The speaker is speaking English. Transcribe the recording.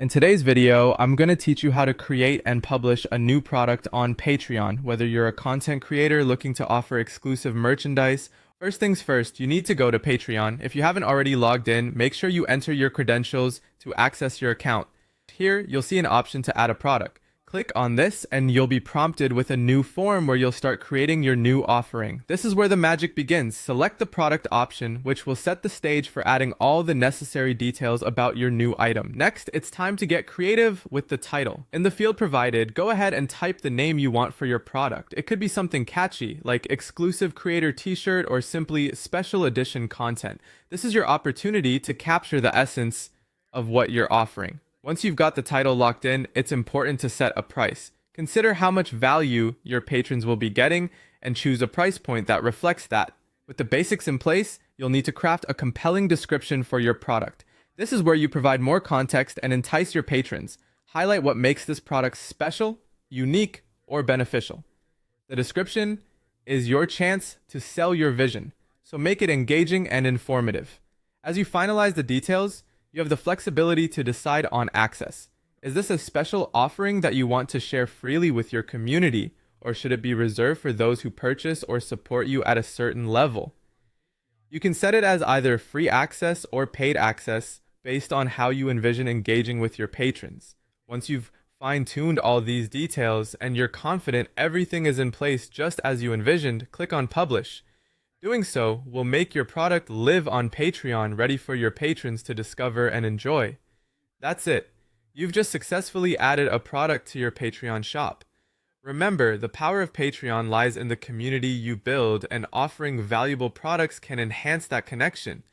In today's video, I'm going to teach you how to create and publish a new product on Patreon, whether you're a content creator looking to offer exclusive merchandise. First things first, you need to go to Patreon. If you haven't already logged in, make sure you enter your credentials to access your account. Here, you'll see an option to add a product. Click on this and you'll be prompted with a new form where you'll start creating your new offering. This is where the magic begins. Select the product option, which will set the stage for adding all the necessary details about your new item. Next, it's time to get creative with the title. In the field provided, go ahead and type the name you want for your product. It could be something catchy, like exclusive creator t-shirt or simply special edition content. This is your opportunity to capture the essence of what you're offering. Once you've got the title locked in, it's important to set a price. Consider how much value your patrons will be getting and choose a price point that reflects that. With the basics in place, you'll need to craft a compelling description for your product. This is where you provide more context and entice your patrons. Highlight what makes this product special, unique, or beneficial. The description is your chance to sell your vision, so make it engaging and informative. As you finalize the details, you have the flexibility to decide on access. Is this a special offering that you want to share freely with your community, or should it be reserved for those who purchase or support you at a certain level? You can set it as either free access or paid access based on how you envision engaging with your patrons. Once you've fine-tuned all these details and you're confident everything is in place just as you envisioned, click on Publish. Doing so will make your product live on Patreon, ready for your patrons to discover and enjoy. That's it. You've just successfully added a product to your Patreon shop. Remember, the power of Patreon lies in the community you build, and offering valuable products can enhance that connection.